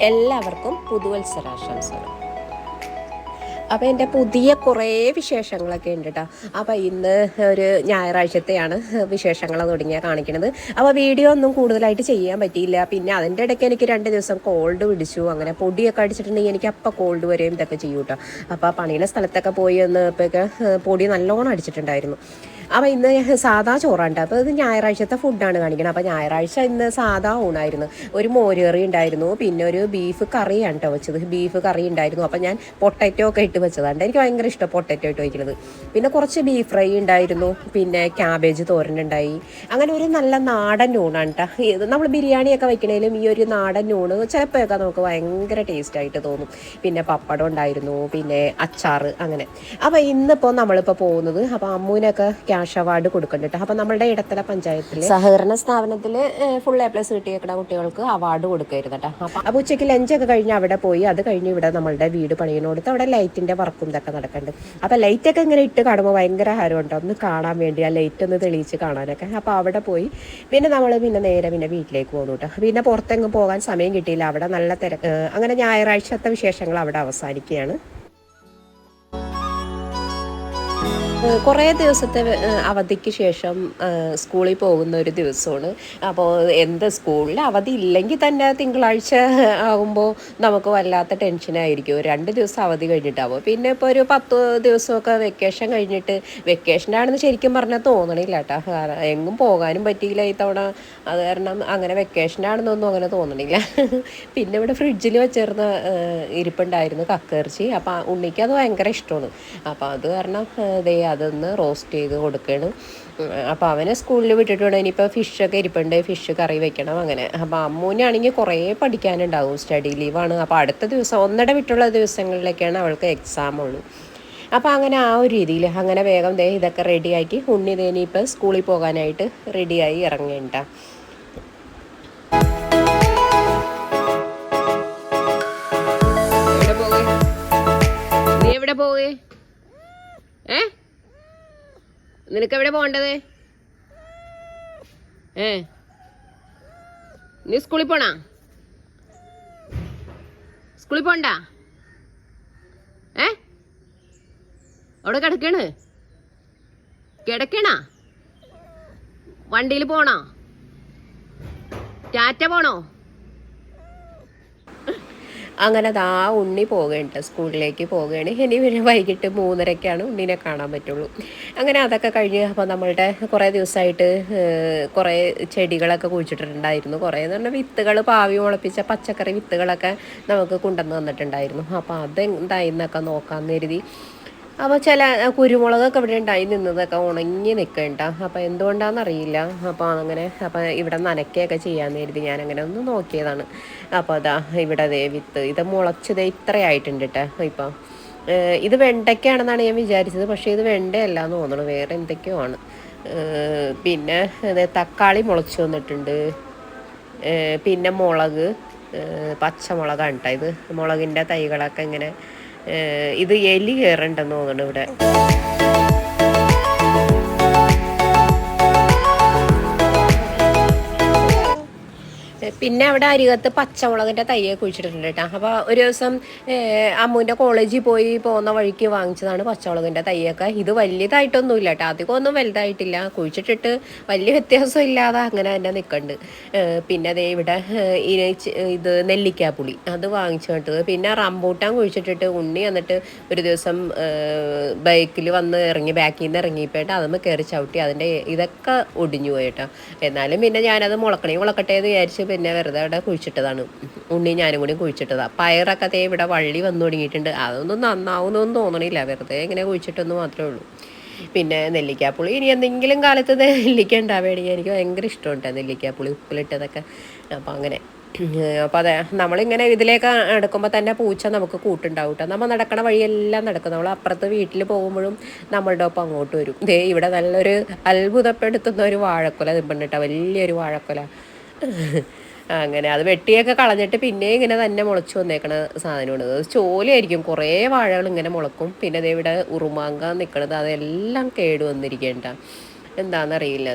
എല്ലാവർക്കും പുതുവത്സരാശംസകൾ. അപ്പോൾ എൻ്റെ പുതിയ കുറേ വിശേഷങ്ങളൊക്കെ ഉണ്ട് കേട്ടോ. അപ്പോൾ ഇന്ന് ഒരു ഞായറാഴ്ചത്തെയാണ് വിശേഷങ്ങൾ തുടങ്ങിയാൽ കാണിക്കുന്നത്. അപ്പോൾ വീഡിയോ ഒന്നും കൂടുതലായിട്ട് ചെയ്യാൻ പറ്റിയില്ല. പിന്നെ അതിൻ്റെ ഇടയ്ക്ക് എനിക്ക് 2 ദിവസം കോൾഡ് പിടിച്ചു. അങ്ങനെ പൊടിയൊക്കെ അടിച്ചിട്ടുണ്ടെങ്കിൽ എനിക്ക് അപ്പം കോൾഡ് വരെയും ഇതൊക്കെ ചെയ്യും കേട്ടോ. അപ്പോൾ പണിയുടെ സ്ഥലത്തൊക്കെ പോയി വന്നപ്പോഴൊക്കെ പൊടി നല്ലോണം അടിച്ചിട്ടുണ്ടായിരുന്നു. അപ്പോൾ ഇന്ന് സാധാ ചോറാണ്ട്. അപ്പോൾ ഇത് ഞായറാഴ്ചത്തെ ഫുഡാണ് കാണിക്കുന്നത്. അപ്പോൾ ഞായറാഴ്ച ഇന്ന് സാധാ ഊണായിരുന്നു. ഒരു മോരുകറി ഉണ്ടായിരുന്നു, പിന്നെ ഒരു ബീഫ് കറിയാണ് കേട്ടോ വെച്ചത്. ബീഫ് കറി ഉണ്ടായിരുന്നു. അപ്പോൾ ഞാൻ പൊട്ടറ്റോ ഒക്കെ ഇട്ട് വെച്ചതാണ്. എനിക്ക് ഭയങ്കര ഇഷ്ടം പൊട്ടറ്റോ ഇട്ട് വയ്ക്കുന്നത്. പിന്നെ കുറച്ച് ബീഫ് ഫ്രൈ ഉണ്ടായിരുന്നു, പിന്നെ ക്യാബേജ് തോരനുണ്ടായി. അങ്ങനെ ഒരു നല്ല നാടൻ ഊണാണ് കേട്ടോ. ഇത് നമ്മൾ ബിരിയാണിയൊക്കെ വയ്ക്കണേലും ഈ ഒരു നാടൻ ഊണ് ചിലപ്പോഴൊക്കെ നമുക്ക് ഭയങ്കര ടേസ്റ്റായിട്ട് തോന്നും. പിന്നെ പപ്പടം ഉണ്ടായിരുന്നു, പിന്നെ അച്ചാർ, അങ്ങനെ. അപ്പോൾ ഇന്നിപ്പോൾ നമ്മളിപ്പോൾ പോകുന്നത്, അപ്പോൾ അമ്മൂനൊക്കെ ക്യാഷ് അവാർഡ് കൊടുക്കുന്നുണ്ട്. അപ്പോൾ നമ്മുടെ ഇടത്തല പഞ്ചായത്തിൽ സഹകരണ സ്ഥാപനത്തിൽ ഫുൾ A+ കിട്ടിയേക്കുന്ന കുട്ടികൾക്ക് അവാർഡ് കൊടുക്കരുത് കേട്ടോ. അപ്പോൾ ഉച്ചയ്ക്ക് ലഞ്ചൊക്കെ കഴിഞ്ഞ് അവിടെ പോയി. അത് കഴിഞ്ഞ് ഇവിടെ നമ്മളുടെ വീട് പണിയുന്നോടത്ത് അവിടെ ലൈറ്റിൻ്റെ വർക്കും ഇതൊക്കെ നടക്കുന്നുണ്ട്. അപ്പോൾ ലൈറ്റൊക്കെ ഇങ്ങനെ ഇട്ട് കാണുമ്പോൾ ഭയങ്കര ഹരമുണ്ടോ ഒന്ന് കാണാൻ വേണ്ടി, ആ ലൈറ്റ് ഒന്ന് തെളിയിച്ച് കാണാനൊക്കെ. അപ്പോൾ അവിടെ പോയി പിന്നെ നമ്മൾ നേരെ വീട്ടിലേക്ക് പോകുന്നു കേട്ടോ. പിന്നെ പുറത്തെങ്ങും പോകാൻ സമയം കിട്ടിയില്ല. അവിടെ നല്ല തിരക്ക്. അങ്ങനെ ഞായറാഴ്ചത്തെ വിശേഷങ്ങൾ അവിടെ അവസാനിക്കുകയാണ്. കുറേ ദിവസത്തെ അവധിക്ക് ശേഷം സ്കൂളിൽ പോകുന്ന ഒരു ദിവസമാണ്. അപ്പോൾ സ്കൂളിൽ അവധി ഇല്ലെങ്കിൽ തന്നെ തിങ്കളാഴ്ച ആകുമ്പോൾ നമുക്ക് വല്ലാത്ത ടെൻഷനായിരിക്കും. 2 ദിവസം അവധി കഴിഞ്ഞിട്ടാവും. പിന്നെ ഇപ്പോൾ ഒരു 10 ദിവസമൊക്കെ വെക്കേഷൻ കഴിഞ്ഞിട്ട്, വെക്കേഷനാണെന്ന് ശരിക്കും പറഞ്ഞാൽ തോന്നണില്ല കേട്ടോ. എങ്ങും പോകാനും പറ്റിയില്ല ഇത്തവണ. അത് കാരണം അങ്ങനെ വെക്കേഷനാണെന്നൊന്നും അങ്ങനെ തോന്നണില്ല. പിന്നെ ഇവിടെ ഫ്രിഡ്ജിൽ വെച്ചിരുന്ന ഇരിപ്പുണ്ടായിരുന്നു കക്കിറച്ചി. അപ്പോൾ ഉണ്ണിക്ക് അത് ഭയങ്കര ഇഷ്ടമാണ്. അപ്പോൾ അത് കാരണം അതൊന്ന് റോസ്റ്റ് ചെയ്ത് കൊടുക്കണം. അപ്പോൾ അവനെ സ്കൂളിൽ വിട്ടിട്ട് വേണം. ഇനിയിപ്പോൾ ഫിഷൊക്കെ ഇരിപ്പുണ്ട്, ഫിഷ് കറി വെക്കണം, അങ്ങനെ. അപ്പോൾ അമ്മൂനാണെങ്കിൽ കുറേ പഠിക്കാനുണ്ടാവും. സ്റ്റഡി ലീവാണ്. അപ്പോൾ അടുത്ത ദിവസം ഒന്നിടെ വിട്ടുള്ള ദിവസങ്ങളിലൊക്കെയാണ് അവൾക്ക് എക്സാം ഉള്ളൂ. അപ്പോൾ അങ്ങനെ ആ ഒരു രീതിയിൽ അങ്ങനെ വേഗം ഇതൊക്കെ റെഡിയാക്കി ഉണ്ണി ഇനിയിപ്പോൾ സ്കൂളിൽ പോകാനായിട്ട് റെഡിയായി ഇറങ്ങേണ്ട. നീ എവിടെ പോവേ? നിനക്ക് എവിടെ പോകേണ്ടത്? നീ സ്കൂളിൽ പോണ? സ്കൂളിൽ പോണ്ട? അവിടെ കിടക്കണ? വണ്ടിയിൽ പോണോ? ടാറ്റ പോണോ? അങ്ങനെ ആ ഉണ്ണി പോകേണ്ട സ്കൂളിലേക്ക് പോവുകയാണ്. ഇനി പിന്നെ വൈകിട്ട് 3:30 ഉണ്ണിനെ കാണാൻ പറ്റുള്ളൂ. അങ്ങനെ അതൊക്കെ കഴിഞ്ഞ് അപ്പോൾ നമ്മളുടെ കുറേ ദിവസമായിട്ട് കുറേ ചെടികളൊക്കെ കുഴിച്ചിട്ടുണ്ടായിരുന്നു. കുറേ എന്ന് പറഞ്ഞാൽ വിത്തുകൾ, പാവി മുളപ്പിച്ച പച്ചക്കറി വിത്തുകളൊക്കെ നമുക്ക് കൊണ്ടുവന്ന് തന്നിട്ടുണ്ടായിരുന്നു. അപ്പോൾ അതെന്തായിന്നൊക്കെ നോക്കാമെന്ന് കരുതി. അപ്പോൾ ചില കുരുമുളകൊക്കെ ഇവിടെ ഉണ്ടായി നിന്നതൊക്കെ ഉണങ്ങി നിൽക്കണ്ട. അപ്പോൾ എന്തുകൊണ്ടാണെന്നറിയില്ല. അപ്പോൾ അങ്ങനെ ഇവിടെ നനയ്ക്കുകയൊക്കെ ചെയ്യാമെന്ന് കരുതി ഞാനങ്ങനെ ഒന്ന് നോക്കിയതാണ്. അപ്പോൾ ഇവിടെ വിത്ത് ഇത് മുളച്ചത് ഇത്രയായിട്ടുണ്ട് കേട്ടോ. ഇപ്പം ഇത് വെണ്ടയ്ക്കാണെന്നാണ് ഞാൻ വിചാരിച്ചത്. പക്ഷേ ഇത് വെണ്ടയല്ല എന്ന് തോന്നുന്നു, വേറെ എന്തൊക്കെയോ ആണ്. പിന്നെ തക്കാളി മുളച്ച് വന്നിട്ടുണ്ട്. പിന്നെ മുളക്, പച്ചമുളകാണ് കേട്ടോ ഇത്. മുളകിൻ്റെ തൈകളൊക്കെ ഇങ്ങനെ ഇത് എലി കയറണ്ടെന്ന് തോന്നുന്നു ഇവിടെ. പിന്നെ അവിടെ അരികത്ത് പച്ചമുളകിൻ്റെ തയ്യെ കുഴിച്ചിട്ടുണ്ട് കേട്ടോ. അപ്പോൾ ഒരു ദിവസം അമ്മൂൻ്റെ കോളേജിൽ പോകുന്ന വഴിക്ക് വാങ്ങിച്ചതാണ് പച്ചമുളകിൻ്റെ തയ്യൊക്കെ. ഇത് വലിയതായിട്ടൊന്നുമില്ല കേട്ടോ, അധികമൊന്നും വലുതായിട്ടില്ല. കുഴിച്ചിട്ടിട്ട് വലിയ വ്യത്യാസം ഇല്ലാതെ അങ്ങനെ തന്നെ നിൽക്കുന്നുണ്ട്. പിന്നെ ഇവിടെ ഇത് നെല്ലിക്കാപ്പുളി അത് വാങ്ങിച്ചു കേട്ടത്. പിന്നെ റംബൂട്ടാൻ കുഴിച്ചിട്ടിട്ട് ഉണ്ണി വന്നിട്ട് ഒരു ദിവസം ബൈക്കിൽ വന്ന് ബാക്കിൽ നിന്ന് ഇറങ്ങിയപ്പോയിട്ട് അതൊന്ന് കയറി ചവിട്ടി അതിൻ്റെ ഇതൊക്കെ ഒടിഞ്ഞു പോയി കേട്ടോ. എന്നാലും പിന്നെ ഞാനത് മുളക്കട്ടെ എന്ന് വിചാരിച്ച് പിന്നെ വെറുതെ അവിടെ കുഴിച്ചിട്ടതാണ്. ഉണ്ണി ഞാനും കൂടി കുഴിച്ചിട്ടതാണ്. പയറൊക്കെ ഇവിടെ വള്ളി വന്നു തുടങ്ങിയിട്ടുണ്ട്. അതൊന്നും നന്നാവുന്നൊന്നും തോന്നണില്ല, വെറുതെ ഇങ്ങനെ കുഴിച്ചിട്ടെന്ന് മാത്രമേ ഉള്ളൂ. പിന്നെ നെല്ലിക്കാപ്പുളി ഇനി എന്തെങ്കിലും കാലത്ത് നെല്ലിക്ക ഉണ്ടാവുകയാണെങ്കിൽ എനിക്ക് ഭയങ്കര ഇഷ്ടമുണ്ട് നെല്ലിക്കാപ്പുളി ഉപ്പിലിട്ടതൊക്കെ. അപ്പോൾ അങ്ങനെ അപ്പോൾ നമ്മളിങ്ങനെ ഇതിലേക്ക് നടക്കുമ്പോൾ തന്നെ പൂച്ച നമുക്ക് കൂട്ടുണ്ടാവും കേട്ടോ. നമ്മൾ നടക്കണ വഴിയെല്ലാം നടക്കും. നമ്മൾ അപ്പുറത്ത് വീട്ടിൽ പോകുമ്പോഴും നമ്മളുടെ ഒപ്പം അങ്ങോട്ട് വരും. ഇവിടെ നല്ലൊരു അത്ഭുതപ്പെടുത്തുന്ന ഒരു വാഴക്കൊല നിൽപ്പുണ്ട് കേട്ടോ, വലിയൊരു വാഴക്കൊല. അങ്ങനെ അത് വെട്ടിയൊക്കെ കളഞ്ഞിട്ട് പിന്നെ ഇങ്ങനെ തന്നെ മുളച്ചു വന്നേക്കണ സാധനമാണ്. അത് ചോലയായിരിക്കും, കുറേ വാഴകൾ ഇങ്ങനെ മുളക്കും. പിന്നെ ഇവിടെ ഉറുമാങ്ക നിൽക്കണത് അതെല്ലാം എന്താണെന്നറിയില്ല.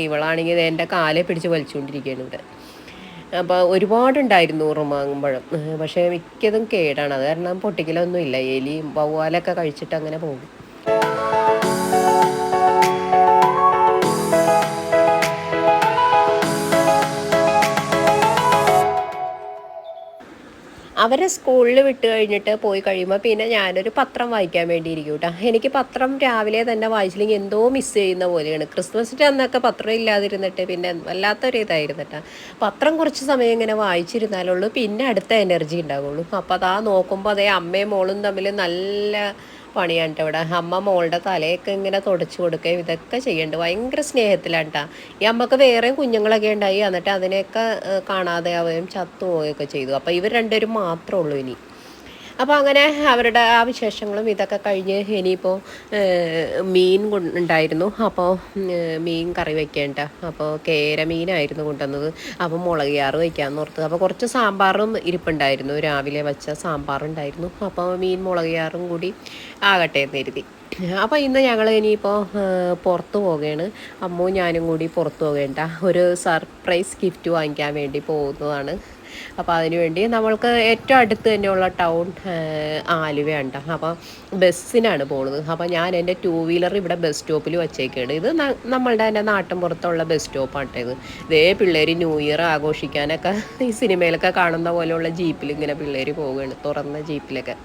ഇവളാണെങ്കിൽ എൻ്റെ കാലെ പിടിച്ച് വലിച്ചുകൊണ്ടിരിക്കുകയാണ് ഇവിടെ. അപ്പോൾ ഒരുപാടുണ്ടായിരുന്നു ഉറുമാമ്പഴം. പക്ഷേ മിക്കതും കേടാണ്. അത് കാരണം പൊട്ടിക്കലൊന്നും ഇല്ല. എലിയും വവ്വാലൊക്കെ കഴിച്ചിട്ട് അങ്ങനെ പോകും. അവരെ സ്കൂളിൽ വിട്ട് കഴിഞ്ഞിട്ട് പോയി കഴിയുമ്പോൾ പിന്നെ ഞാനൊരു പത്രം വായിക്കാൻ വേണ്ടി ഇരിക്കും കേട്ടോ. എനിക്ക് പത്രം രാവിലെ തന്നെ വായിച്ചില്ലെങ്കിൽ എന്തോ മിസ് ചെയ്യുന്ന പോലെയാണ്. ക്രിസ്മസിൻ്റെ അന്നൊക്കെ പത്രം ഇല്ലാതിരുന്നിട്ട് പിന്നെ വല്ലാത്തൊരു ഇതായിരുന്നു കേട്ടോ. പത്രം കുറച്ച് സമയം ഇങ്ങനെ വായിച്ചിരുന്നാലുള്ളൂ പിന്നെ അടുത്ത എനർജി ഉണ്ടാവുള്ളൂ. അപ്പോൾ അതാ നോക്കുമ്പോൾ അതേ അമ്മയും മോളും തമ്മിൽ നല്ല പണിയാണ് കേട്ടോ. ഇവിടെ അമ്മ മോളുടെ തലയൊക്കെ ഇങ്ങനെ തുടച്ചു കൊടുക്കുകയും ഇതൊക്കെ ചെയ്യുന്നുണ്ട്. ഭയങ്കര സ്നേഹത്തിലാണ് കേട്ടോ. ഈ അമ്മക്ക് വേറെയും കുഞ്ഞുങ്ങളൊക്കെ ഉണ്ടായി, എന്നിട്ട് അതിനെയൊക്കെ കാണാതെ ആവുകയും ചത്തു പോവുകയൊക്കെ ചെയ്തു. അപ്പോൾ ഇവർ രണ്ടുപേരും മാത്രമേ ഉള്ളൂ ഇനി. അപ്പോൾ അങ്ങനെ അവരുടെ ആ വിശേഷങ്ങളും ഇതൊക്കെ കഴിഞ്ഞ് ഇനിയിപ്പോൾ മീൻ ഉണ്ടായിരുന്നു. അപ്പോൾ മീൻ കറി വയ്ക്കേണ്ട. അപ്പോൾ കേര മീനായിരുന്നു കൊണ്ടുവന്നത്. അപ്പോൾ മുളക് ചാറ് വയ്ക്കാമെന്ന് ഓർത്ത്. അപ്പോൾ കുറച്ച് സാമ്പാറും ഇരിപ്പുണ്ടായിരുന്നു, രാവിലെ വെച്ച സാമ്പാറുണ്ടായിരുന്നു. അപ്പോൾ മീൻ മുളക് ചാറും കൂടി ആകട്ടെ എന്ന് കരുതി. അപ്പോൾ ഇന്ന് ഞങ്ങൾ ഇനിയിപ്പോൾ പുറത്ത് പോവുകയാണ്. അമ്മുവും ഞാനും കൂടി പുറത്ത് പോകേണ്ട ഒരു സർപ്രൈസ് ഗിഫ്റ്റ് വാങ്ങിക്കാൻ വേണ്ടി പോകുന്നതാണ്. അപ്പോൾ അതിനുവേണ്ടി നമ്മൾക്ക് ഏറ്റവും അടുത്ത് തന്നെയുള്ള ടൗൺ ആലുവയുണ്ട്. അപ്പോൾ ബസ്സിനാണ് പോകുന്നത്. അപ്പോൾ ഞാൻ എൻ്റെ 2 വീലർ ഇവിടെ ബസ് സ്റ്റോപ്പിൽ വച്ചേക്കാണ്. ഇത് നമ്മളുടെ എൻ്റെ നാട്ടിൻ പുറത്തുള്ള ബസ് സ്റ്റോപ്പാണ് ഇത്. ഇതേ പിള്ളേർ ന്യൂ ഇയർ ആഘോഷിക്കാനൊക്കെ ഈ സിനിമയിലൊക്കെ കാണുന്ന പോലെയുള്ള ജീപ്പിൽ ഇങ്ങനെ പിള്ളേർ പോവുകയാണ്, തുറന്ന ജീപ്പിലൊക്കെ.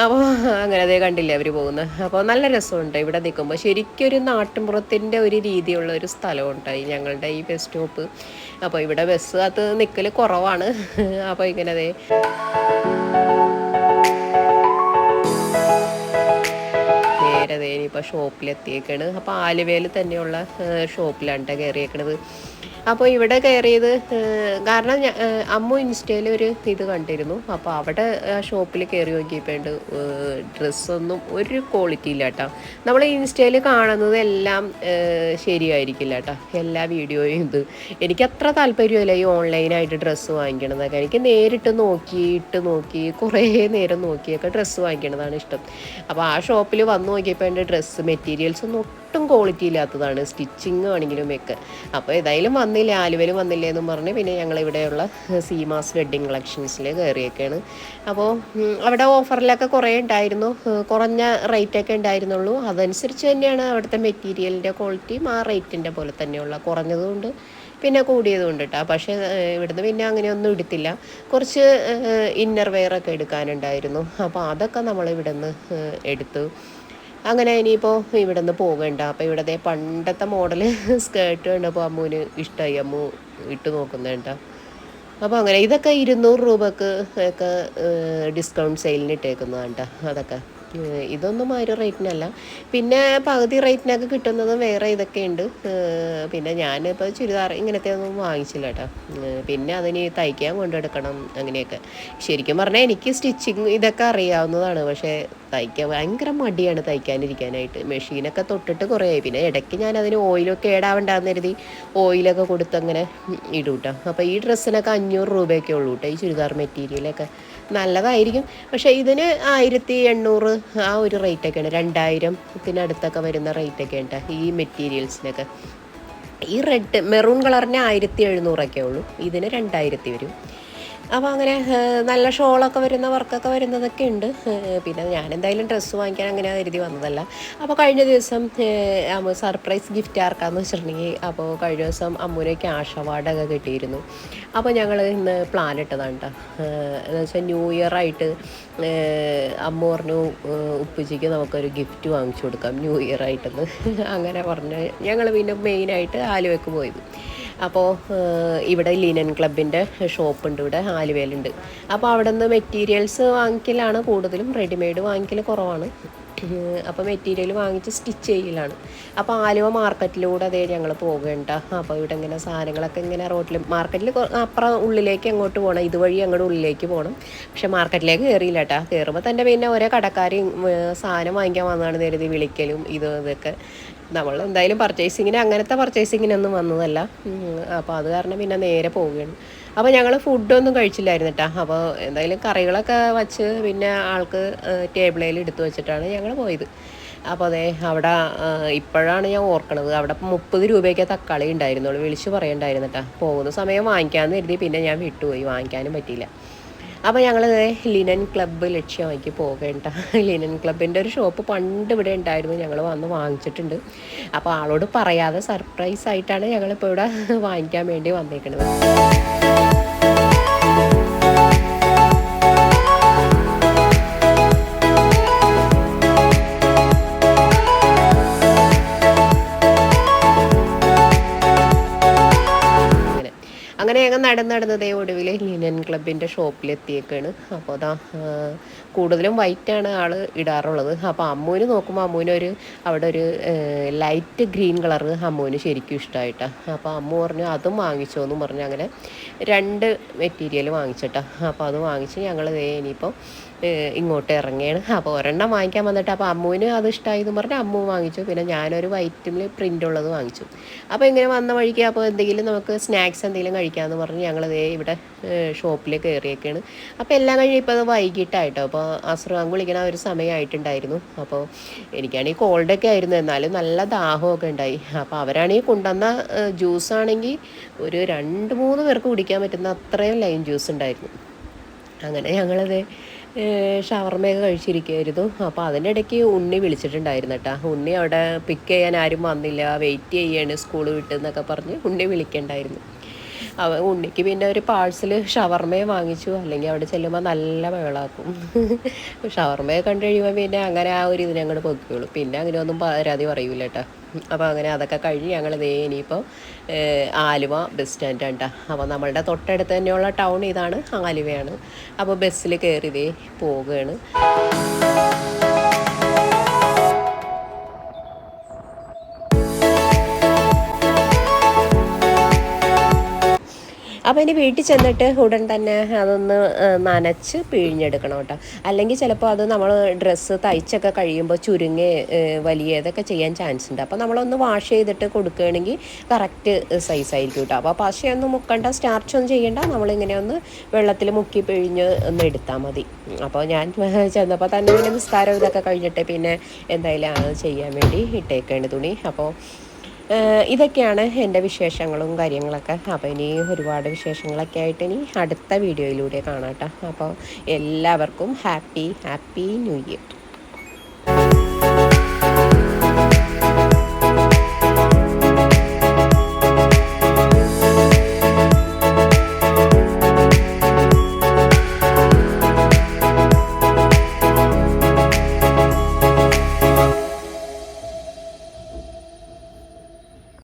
അപ്പോൾ അങ്ങനെ അതേ കണ്ടില്ലേ അവർ പോകുന്നത്. അപ്പോൾ നല്ല രസമുണ്ട് ഇവിടെ നിൽക്കുമ്പോൾ. ശരിക്കൊരു നാട്ടിൻപുറത്തിൻ്റെ ഒരു രീതിയുള്ള ഒരു സ്ഥലമുണ്ടായി ഞങ്ങളുടെ ഈ ബസ് സ്റ്റോപ്പ്. അപ്പോൾ ഇവിടെ ബസ് അത് നിൽക്കൽ കുറവാണ്. അപ്പോൾ ഇങ്ങനെ അതേ നേരെ ഇനിയിപ്പോൾ ഷോപ്പിലെത്തിയേക്കാണ്. അപ്പോൾ ആലുവയിൽ തന്നെയുള്ള ഷോപ്പിലാണ് കയറിയേക്കണത്. അപ്പോൾ ഇവിടെ കയറിയത് കാരണം അമ്മു ഇൻസ്റ്റയിൽ ഒരു ഇത് കണ്ടിരുന്നു. അപ്പോൾ അവിടെ ആ ഷോപ്പിൽ കയറി നോക്കിയപ്പോണ്ട് ഡ്രസ്സൊന്നും ഒരു ക്വാളിറ്റി ഇല്ല കേട്ടോ. നമ്മൾ ഇൻസ്റ്റയിൽ കാണുന്നത് എല്ലാം ശരിയായിരിക്കില്ല കേട്ടോ, എല്ലാ വീഡിയോയും. എനിക്കത്ര താല്പര്യമില്ല ഈ ഓൺലൈനായിട്ട് ഡ്രസ്സ് വാങ്ങിക്കണതൊക്കെ. എനിക്ക് നേരിട്ട് ഇട്ട് നോക്കി കുറേ നേരം നോക്കിയൊക്കെ ഡ്രസ്സ് വാങ്ങിക്കണതാണ് ഇഷ്ടം. അപ്പോൾ ആ ഷോപ്പിൽ വന്ന് നോക്കിയപ്പോൾ എൻ്റെ ഡ്രസ്സ് മെറ്റീരിയൽസ് ഒന്നും ഒട്ടും ക്വാളിറ്റി ഇല്ലാത്തതാണ്, സ്റ്റിച്ചിങ് ആണെങ്കിലും ഒക്കെ. അപ്പോൾ ഏതായാലും വന്നില്ല, ആലുവയിൽ വന്നില്ലേ എന്നും പറഞ്ഞ് പിന്നെ ഞങ്ങളിവിടെയുള്ള സീമാസ് വെഡ്ഡിങ് കളക്ഷൻസിൽ കയറിയൊക്കെയാണ്. അപ്പോൾ അവിടെ ഓഫറിലൊക്കെ കുറേ ഉണ്ടായിരുന്നു, കുറഞ്ഞ റേറ്റൊക്കെ ഉണ്ടായിരുന്നുള്ളൂ. അതനുസരിച്ച് തന്നെയാണ് അവിടുത്തെ മെറ്റീരിയലിൻ്റെ ക്വാളിറ്റിയും ആ റേറ്റിൻ്റെ പോലെ തന്നെയുള്ള, കുറഞ്ഞതുകൊണ്ട് പിന്നെ കൂടിയതുകൊണ്ട് കേട്ടോ. പക്ഷേ ഇവിടുന്ന് പിന്നെ അങ്ങനെയൊന്നും എടുത്തില്ല. കുറച്ച് ഇന്നർ വെയറൊക്കെ എടുക്കാനുണ്ടായിരുന്നു. അപ്പോൾ അതൊക്കെ നമ്മൾ ഇവിടുന്ന് എടുത്തു. അങ്ങനെ ഇനിയിപ്പോൾ ഇവിടെ നിന്ന് പോകണ്ട. അപ്പോൾ ഇവിടുത്തെ പണ്ടത്തെ മോഡൽ സ്കേർട്ട് കണ്ടപ്പോൾ അമ്മുവിന് ഇഷ്ടമായി, അമ്മു ഇട്ട് നോക്കുന്നുണ്ട്. അപ്പോൾ അങ്ങനെ ഇതൊക്കെ 200 രൂപക്ക് ഒക്കെ ഡിസ്കൗണ്ട് സെയിലിന് ഇട്ടേക്കുന്നതാണ് കേട്ടോ. അതൊക്കെ ഇതൊന്നും ആ ഒരു റേറ്റിനല്ല. പിന്നെ പകുതി റേറ്റിനൊക്കെ കിട്ടുന്നതും വേറെ ഇതൊക്കെ ഉണ്ട്. പിന്നെ ഞാനിപ്പോൾ ചുരിദാർ ഇങ്ങനത്തെ ഒന്നും വാങ്ങിച്ചില്ല കേട്ടോ. പിന്നെ അതിന് തയ്ക്കാൻ കൊണ്ടെടുക്കണം അങ്ങനെയൊക്കെ. ശരിക്കും പറഞ്ഞാൽ എനിക്ക് സ്റ്റിച്ചിങ് ഇതൊക്കെ അറിയാവുന്നതാണ്, പക്ഷേ തയ്ക്കാൻ ഭയങ്കര മടിയാണ് തയ്ക്കാനിരിക്കാനായിട്ട്. മെഷീനൊക്കെ തൊട്ടിട്ട് കുറേ ആയി. പിന്നെ ഇടയ്ക്ക് ഞാനതിന് ഓയിലൊക്കെ ഏടാവണ്ടെന്ന് കരുതി ഓയിലൊക്കെ കൊടുത്ത് അങ്ങനെ ഇടും കേട്ടോ. അപ്പോൾ ഈ ഡ്രസ്സിനൊക്കെ 500 രൂപയൊക്കെ ഉള്ളൂ കേട്ടോ. ഈ ചുരിദാർ മെറ്റീരിയലൊക്കെ നല്ലതായിരിക്കും, പക്ഷേ ഇതിന് 1800 ആ ഒരു റേറ്റൊക്കെയാണ്. 2000 അടുത്തൊക്കെ വരുന്ന റേറ്റൊക്കെ ഉണ്ട് ഈ മെറ്റീരിയൽസിനൊക്കെ. ഈ റെഡ് മെറൂൺ കളറിന് 1700 ഉള്ളൂ, ഇതിന് 2000 വരും. അപ്പോൾ അങ്ങനെ നല്ല ഷോളൊക്കെ വരുന്ന വർക്കൊക്കെ വരുന്നതൊക്കെ ഉണ്ട്. പിന്നെ ഞാൻ എന്തായാലും ഡ്രസ്സ് വാങ്ങിക്കാൻ അങ്ങനെ കരുതി വന്നതല്ല. അപ്പോൾ കഴിഞ്ഞ ദിവസം സർപ്രൈസ് ഗിഫ്റ്റ് ആർക്കാന്ന് വെച്ചിട്ടുണ്ടെങ്കിൽ, അപ്പോൾ കഴിഞ്ഞ ദിവസം അമ്മൂനെ ക്യാഷ് അവാർഡൊക്കെ കിട്ടിയിരുന്നു. അപ്പോൾ ഞങ്ങൾ ഇന്ന് പ്ലാൻ ഇട്ടതാണ് കേട്ടോ. എന്ന് വെച്ചാൽ ന്യൂ ഇയർ ആയിട്ട് അമ്മ പറഞ്ഞു ഉപ്പച്ചിക്ക് നമുക്കൊരു ഗിഫ്റ്റ് വാങ്ങിച്ചു കൊടുക്കാം ന്യൂ ഇയർ ആയിട്ടെന്ന്. അങ്ങനെ പറഞ്ഞ് ഞങ്ങൾ പിന്നെ മെയിനായിട്ട് ആലുവയ്ക്ക് പോയത്. അപ്പോൾ ഇവിടെ ലിനൻ ക്ലബിൻ്റെ ഷോപ്പുണ്ട് ഇവിടെ ആലുവയിലുണ്ട്. അപ്പോൾ അവിടെ നിന്ന് മെറ്റീരിയൽസ് വാങ്ങിക്കലാണ് കൂടുതലും, റെഡിമെയ്ഡ് വാങ്ങിക്കൽ കുറവാണ്. അപ്പോൾ മെറ്റീരിയൽ വാങ്ങിച്ച് സ്റ്റിച്ച് ചെയ്യലാണ്. അപ്പോൾ ആലുവ മാർക്കറ്റിലൂടെ അതേ ഞങ്ങൾ പോകേണ്ട. അപ്പോൾ ഇവിടെ ഇങ്ങനെ സാധനങ്ങളൊക്കെ ഇങ്ങനെ റോട്ടിൽ മാർക്കറ്റിൽ അപ്പുറം ഉള്ളിലേക്ക് അങ്ങോട്ട് പോകണം, ഇതുവഴി അങ്ങോട്ട് ഉള്ളിലേക്ക് പോകണം. പക്ഷേ മാർക്കറ്റിലേക്ക് കയറിയില്ല കേട്ടോ. കയറുമ്പോൾ തന്നെ പിന്നെ ഓരോ കടക്കാരെയും സാധനം വാങ്ങിക്കാൻ വന്നതാണ് കരുതി വിളിക്കലും ഇതൊക്കെ. നമ്മൾ എന്തായാലും അങ്ങനത്തെ പർച്ചേസിങ്ങിനൊന്നും വന്നതല്ല. അപ്പോൾ അത് കാരണം പിന്നെ നേരെ പോവുകയാണ്. അപ്പോൾ ഞങ്ങൾ ഫുഡൊന്നും കഴിച്ചില്ലായിരുന്നു കേട്ടോ. അപ്പോൾ എന്തായാലും കറികളൊക്കെ വച്ച് പിന്നെ ആൾക്ക് ടേബിളിൽ എടുത്തു വെച്ചിട്ടാണ് ഞങ്ങൾ പോയത്. അപ്പോൾ അതെ അവിടെ ഇപ്പോഴാണ് ഞാൻ ഓർക്കണത്, അവിടെ 30 രൂപയ്ക്ക് തക്കാളി ഉണ്ടായിരുന്നുള്ളൂ. വിളിച്ച് പറയണ്ടായിരുന്നു കേട്ടോ. പോകുന്ന സമയം വാങ്ങിക്കാമെന്ന് കരുതി, പിന്നെ ഞാൻ വിട്ടുപോയി, വാങ്ങിക്കാനും പറ്റിയില്ല. അപ്പോൾ ഞങ്ങൾ ലിനൻ ക്ലബ്ബ് ലക്ഷ്യമാക്കി പോകേണ്ട. ലിനൻ ക്ലബിൻ്റെ ഒരു ഷോപ്പ് പണ്ട് ഇവിടെ ഉണ്ടായിരുന്നു, ഞങ്ങൾ വന്ന് വാങ്ങിച്ചിട്ടുണ്ട്. അപ്പോൾ ആളോട് പറയാതെ സർപ്രൈസ് ആയിട്ടാണ് ഞങ്ങളിപ്പോൾ ഇവിടെ വാങ്ങിക്കാൻ വേണ്ടി വന്നേക്കുന്നത്. അങ്ങനെ ഞങ്ങൾ നടന്നതേ ഒടുവിൽ ലിനൻ ക്ലബിൻ്റെ ഷോപ്പിലെത്തിയേക്കാണ്. അപ്പോൾ അതാ കൂടുതലും വൈറ്റാണ് ആൾ ഇടാറുള്ളത്. അപ്പോൾ അമ്മൂന് നോക്കുമ്പോൾ അമ്മൂനൊരു അവിടെ ഒരു ലൈറ്റ് ഗ്രീൻ കളറ് അമ്മൂന് ശരിക്കും ഇഷ്ടമായിട്ടാണ്. അപ്പോൾ അമ്മു പറഞ്ഞു അതും വാങ്ങിച്ചോ എന്നും പറഞ്ഞു. അങ്ങനെ 2 മെറ്റീരിയൽ വാങ്ങിച്ചിട്ടാ. അപ്പോൾ അത് വാങ്ങിച്ച് ഞങ്ങൾ ഇനിയിപ്പോൾ ഇങ്ങോട്ട് ഇറങ്ങിയാണ്. അപ്പോൾ ഒരെണ്ണം വാങ്ങിക്കാൻ വന്നിട്ട് അപ്പോൾ അമ്മുവിന് അത് ഇഷ്ടമായി എന്ന് പറഞ്ഞാൽ അമ്മു വാങ്ങിച്ചു. പിന്നെ ഞാനൊരു വൈറ്റിൽ പ്രിൻ്റ് ഉള്ളത് വാങ്ങിച്ചു. അപ്പോൾ ഇങ്ങനെ വന്ന വഴിക്ക് അപ്പോൾ എന്തെങ്കിലും നമുക്ക് സ്നാക്സ് എന്തെങ്കിലും കഴിക്കാമെന്ന് പറഞ്ഞ് ഞങ്ങളതേ ഇവിടെ ഷോപ്പിൽ കയറിയൊക്കെയാണ്. അപ്പോൾ എല്ലാം കഴിഞ്ഞ് ഇപ്പോൾ അത് വൈകിട്ടായിട്ടോ. അപ്പോൾ അസ്റാങ്ക് വിളിക്കണ ഒരു സമയമായിട്ടുണ്ടായിരുന്നു. അപ്പോൾ എനിക്കാണെങ്കിൽ കോൾഡൊക്കെ ആയിരുന്നു, എന്നാലും നല്ല ദാഹമൊക്കെ ഉണ്ടായി. അപ്പോൾ അവരാണെങ്കിൽ കൊണ്ടുവന്ന ജ്യൂസാണെങ്കിൽ ഒരു 2-3 പേർക്ക് കുടിക്കാൻ പറ്റുന്ന അത്രയും ലൈം ജ്യൂസ് ഉണ്ടായിരുന്നു. അങ്ങനെ ഞങ്ങളത് ഷവർമയൊക്കെ കഴിച്ചിരിക്കുമായിരുന്നു. അപ്പോൾ അതിൻ്റെ ഇടയ്ക്ക് ഉണ്ണി വിളിച്ചിട്ടുണ്ടായിരുന്നു കേട്ടോ. ഉണ്ണി അവിടെ പിക്ക് ചെയ്യാൻ ആരും വന്നില്ല, വെയിറ്റ് ചെയ്യാണ് സ്കൂൾ വിട്ടെന്നൊക്കെ പറഞ്ഞ് ഉണ്ണി വിളിക്കണ്ടായിരുന്നു. ഉണ്ണിക്ക് പിന്നെ ഒരു പാഴ്സൽ ഷവർമയെ വാങ്ങിച്ചു, അല്ലെങ്കിൽ അവിടെ ചെല്ലുമ്പോൾ നല്ല ബഹളാക്കും. ഷവർമയെ കണ്ടു കഴിയുമ്പോൾ പിന്നെ അങ്ങനെ ആ ഒരു ഇതിനെ അങ്ങോട്ട് പൊക്കിയുള്ളൂ, പിന്നെ അങ്ങനെ ഒന്നും പരാതി പറയൂല കേട്ടോ. അപ്പോൾ അങ്ങനെ അതൊക്കെ കഴിഞ്ഞ് ഞങ്ങൾ ഇനിയിപ്പോൾ ആലുവ ബസ് സ്റ്റാൻഡാണ് കേട്ടോ. അപ്പോൾ നമ്മളുടെ തൊട്ടടുത്ത് തന്നെയുള്ള ടൗൺ ഇതാണ്, ആലുവയാണ്. അപ്പോൾ ബസ്സിൽ കയറി പോവുകയാണ്. അപ്പോൾ ഇനി വീട്ടിൽ ചെന്നിട്ട് ഉടൻ തന്നെ അതൊന്ന് നനച്ച് പിഴിഞ്ഞെടുക്കണം കേട്ടോ. അല്ലെങ്കിൽ ചിലപ്പോൾ അത് നമ്മൾ ഡ്രസ്സ് തയ്ച്ചൊക്കെ കഴിയുമ്പോൾ ചുരുങ്ങി വലിയ ഇതൊക്കെ ചെയ്യാൻ ചാൻസ് ഉണ്ട്. അപ്പോൾ നമ്മളൊന്ന് വാഷ് ചെയ്തിട്ട് കൊടുക്കുകയാണെങ്കിൽ കറക്റ്റ് സൈസായിരിക്കും കേട്ടോ. അപ്പോൾ പശയൊന്നും മുക്കണ്ട, സ്റ്റാർച്ചൊന്നും ചെയ്യണ്ട, നമ്മളിങ്ങനെ ഒന്ന് വെള്ളത്തിൽ മുക്കി പിഴിഞ്ഞ് ഒന്ന് എടുത്താൽ മതി. അപ്പോൾ ഞാൻ ചെന്നപ്പോൾ തന്നെ പിന്നെ നിസ്കാരം ഇതൊക്കെ കഴിഞ്ഞിട്ട് പിന്നെ എന്തായാലും അത് ചെയ്യാൻ വേണ്ടി ഇട്ടേക്കേണ്ട തുണി. അപ്പോൾ ഇതൊക്കെയാണ് എൻ്റെ വിശേഷങ്ങളും കാര്യങ്ങളൊക്കെ. അപ്പോൾ ഇനി ഒരുപാട് വിശേഷങ്ങളൊക്കെ ആയിട്ട് ഇനി അടുത്ത വീഡിയോയിലൂടെ കാണാം കേട്ടോ. അപ്പോൾ എല്ലാവർക്കും ഹാപ്പി ന്യൂ ഇയർ.